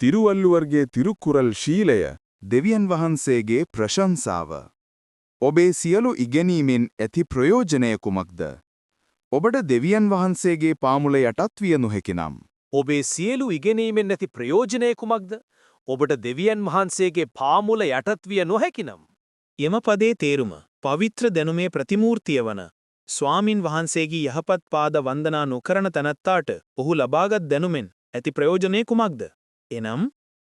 තිරුවල්ලුවර්ගේ තිරුකුරල් ශීලය දෙවියන් වහන්සේගේ ප්‍රශංසාව. ඔබේ සියලු ඉගෙනීමෙන් ඇති ප්‍රයෝජනය කුමක්ද? ඔබට දෙවියන් වහන්සේගේ පාමුල යටත් විය නොහැකිනම්. ඔබේ සියලු ඉගෙනීමෙන් නැති ප්‍රයෝජනය කුමක්ද? ඔබට දෙවියන් වහන්සේගේ පාමුල යටත් විය නොහැකිනම්. යම පදේ තේරුම පවිත්‍ර දැනුමේ ප්‍රතිමූර්තිය වන ස්වාමින් වහන්සේගේ යහපත් පාද වන්දනා නොකරන තැනැත්තාට ඔහු ලබාගත් දැනුමෙන් ඇති ප්‍රයෝජනය කුමක්ද? එනම්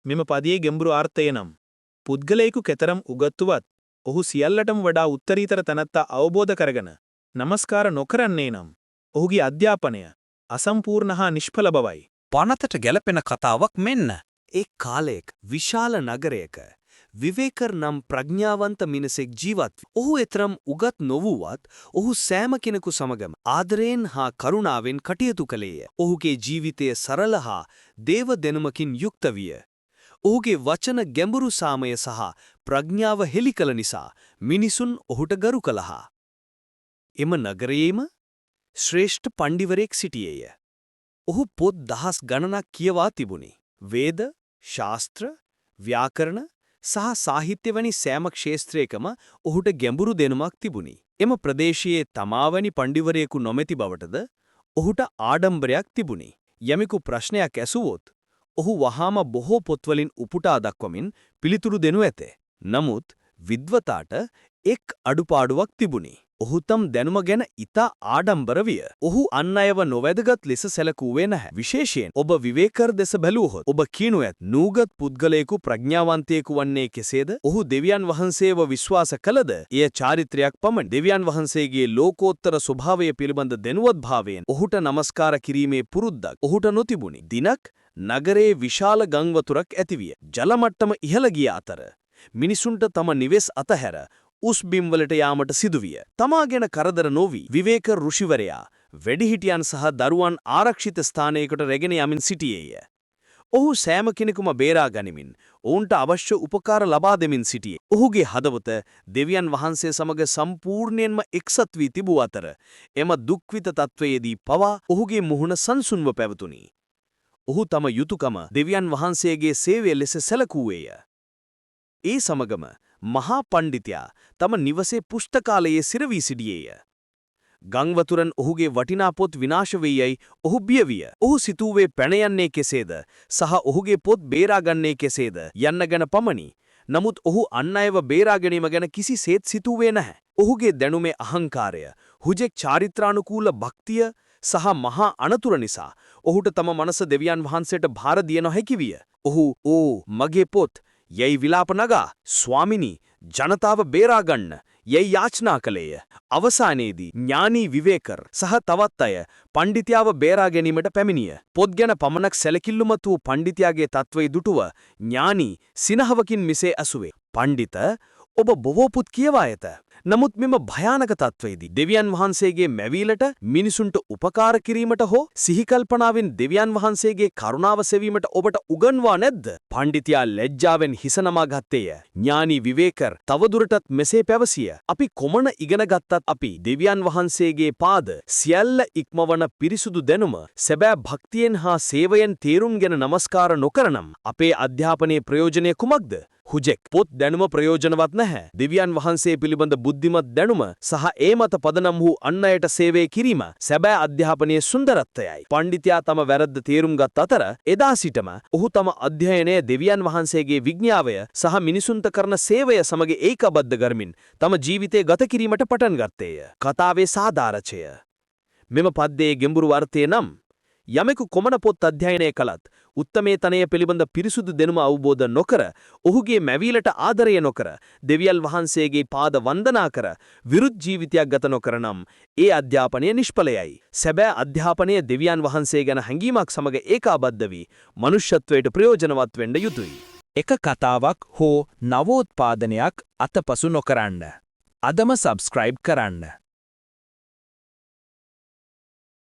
මෙම පදයේ ගැඹුරු අර්ථය නම් පුද්ගලයෙකු කෙතරම් උගත්තුවත් ඔහු සියල්ලටම වඩා උත්තරීතර තැනැත්තා අවබෝධ කරගෙන නමස්කාර නොකරන්නේ නම් ඔහුගේ අධ්‍යාපනය අසම්පූර්ණ හා නිෂ්ඵල බවයි. පනතට ගැලපෙන කතාවක් මෙන්න. එක් කාලයක විශාල නගරයක විවේකර් නම් ප්‍රඥාවන්ත මිනිසෙක් ජීවත්. ඔහු එතරම් උගත් නොවුවත් ඔහු සෑම කෙනෙකු සමගම ආදරයෙන් හා කරුණාවෙන් කටයුතු කළේය. ඔහුගේ ජීවිතය සරල හා දේව දෙනුමකින් යුක්ත විය. ඔහුගේ වචන ගැඹුරු සාමය සහ ප්‍රඥාව හෙළි කළ නිසා මිනිසුන් ඔහුට ගරු කළහා. එම නගරයේම ශ්‍රේෂ්ඨ පණ්ඩිවරයෙක් සිටියේය. ඔහු පොත් දහස් ගණනක් කියවා තිබුණි. වේද, ශාස්ත්‍ර, ව්‍යාකරණ සහ සාහිත්‍ය වැනි සෑම ක්ෂේත්‍රයකම ඔහුට ගැඹුරු දෙනුමක් තිබුණි. එම ප්‍රදේශයේ තමාවැනි පණ්ඩිවරයෙකු නොමැති බවටද ඔහුට ආඩම්බරයක් තිබුණි. යමෙකු ප්‍රශ්නයක් ඇසුවොත් ඔහු වහාම බොහෝ පොත්වලින් උපුටා දක්වමින් පිළිතුරු දෙනු ඇත. නමුත් විද්වතාට එක් අඩුපාඩුවක් තිබුණි. ඔහු තම දැනුම ගැන ඉතා ආඩම්බර විය. ඔහු අන් අයව නොවැදගත් ලෙස සැලකුවේ නැහැ. විශේෂයෙන් ඔබ විවේකර් දෙස බැලුවහොත් ඔබ කියනු ඇත නූගත් පුද්ගලයෙකු ප්‍රඥාවන්තයෙකු වන්නේ කෙසේද? ඔහු දෙවියන් වහන්සේව විශ්වාස කළද? එය චාරිත්‍රයක් පමණ. දෙවියන් වහන්සේගේ ලෝකෝත්තර ස්වභාවය පිළිබඳ දැනුවත්භාවයෙන් ඔහුට නමස්කාර කිරීමේ පුරුද්දක් ඔහුට නොතිබුණි. දිනක් නගරයේ විශාල ගංවතුරක් ඇතිවිය. ජලමට්ටම ඉහළ ගිය අතර මිනිසුන්ට තම නිවෙස් අතහැර උස් බිම්වලට යාමට සිදුවිය. තමා ගැන කරදර නොවී විවේකර් ඍෂිවරයා වැඩිහිටියන් සහ දරුවන් ආරක්ෂිත ස්ථානයකට රැගෙන යමින් සිටියේය. ඔහු සෑම කෙනෙකුම බේරා ගනිමින් ඔවුන්ට අවශ්‍ය උපකාර ලබා දෙමින් සිටියේ. ඔහුගේ හදවත දෙවියන් වහන්සේ සමග සම්පූර්ණයෙන්ම එක්සත් වී තිබූ අතර එම දුක්විත තත්වයේදී පවා ඔහුගේ මුහුණ සංසුන්ව පැවතුණි. ඔහු තම යුතුයකම දෙවියන් වහන්සේගේ සේවය ලෙස සැලකුවේය. ඒ සමගම මහා පණ්ඩිතයා තම නිවසේ පුස්තකාලයේ සිරවී සිටියේය. ගංවතුරන් ඔහුගේ වටිනා පොත් විනාශ වෙයි ඔහු බිය විය. ඔහු සිතූවේ පැන යන්නේ කෙසේද සහ ඔහුගේ පොත් බේරාගන්නේ කෙසේද යන්න ගැන පමණි. නමුත් ඔහු අන් අයව බේරා ගැනීම ගැන කිසිසේත් සිතූවේ නැහැ. ඔහුගේ දැනුමේ අහංකාරය, හුජෙක් චාරිත්‍රානුකූල භක්තිය සහ මහා අනතුර නිසා ඔහුට තම මනස දෙවියන් වහන්සේට භාර දිය නොහැකි විය. ඔහු "ඕ මගේ පොත්" යැයි විලාප නගා "ස්වාමිනී, ජනතාව බේරාගන්න" යැයි යාචනා කළේය. අවසානයේදී ඥානී විවේකර් සහ තවත් අය පණ්ඩිතයාව බේරා ගැනීමට පැමිණිය. පොත් ගැන පමණක් සැලකිල්ලුමත් වූ පණ්ඩිතයාගේ තත්වයේ දුටුව ඥානී සිනහවකින් මිසේ ඇසුවේ. "පණ්ඩිත, ඔබ බොහෝ පුත් කියවා ඇත. නමුත් මෙම භයානක තත්වයේදී දෙවියන් වහන්සේගේ මැවීලට මිනිසුන්ට උපකාර කිරීමට හෝ සිහිකල්පනාවෙන් දෙවියන් වහන්සේගේ කරුණාව සෙවීමට ඔබට උගන්වා නැද්ද?" පණ්ඩිතයා ලැජ්ජාවෙන් හිස නමා ගත්තේය. ඥානී විවේකර් තවදුරටත් මෙසේ පැවසිය. "අපි කොමන ඉගෙන ගත්තත් අපි දෙවියන් වහන්සේගේ පාද සියල්ල ඉක්මවන පිරිසුදු දැනුම සැබෑ භක්තියෙන් හා සේවයෙන් තේරුම් ගෙන නමස්කාර නොකරනම් අපේ අධ්‍යාපනයේ ප්‍රයෝජනය කුමක්ද? හුජෙක් පොත් දැනුම ප්‍රයෝජනවත් නැහැ. දෙවියන් වහන්සේ පිළිබඳ බුද්ධිමත් දැනුම සහ ඒ මත පදනම් වූ අන් අයට සේවය කිරීම සැබෑ අධ්‍යාපනයේ සුන්දරත්වයයි." පණ්ඩිතයා තම වැරද්ද තේරුම් ගත් අතර එදා සිටම ඔහු තම අධ්‍යයනය දෙවියන් වහන්සේගේ විඥාවය සහ මිනිසුන්ට කරන සේවය සමග ඒකබද්ධ කරමින් තම ජීවිතය ගත කිරීමට පටන් ගත්තේය. කතාවේ සාධාරණය. මෙම පද්‍යයේ ගැඹුරු අර්ථය නම් යමෙකු කොමන පොත් අධ්‍යයනය කළත් උත්තමේ තනය පිළිබඳ පිරිසුදු දෙනුම අවබෝධ නොකර ඔහුගේ මැවීලට ආදරය නොකර දෙවියන් වහන්සේගේ පාද වන්දනා කර විරුද්ධ ජීවිතයක් ගත නොකර නම් ඒ අධ්‍යාපනය නිෂ්ඵලයයි. සැබෑ අධ්‍යාපනය දෙවියන් වහන්සේ ගැන හැඟීමක් සමග ඒකාබද්ධ වී මනුෂ්‍යත්වයට ප්‍රයෝජනවත් වෙන්න යුතුයි. එක කතාවක් හෝ නවෝත්පාදනයක් අතපසු නොකරන්න. අදම සබ්ස්ක්‍රයිබ් කරන්න.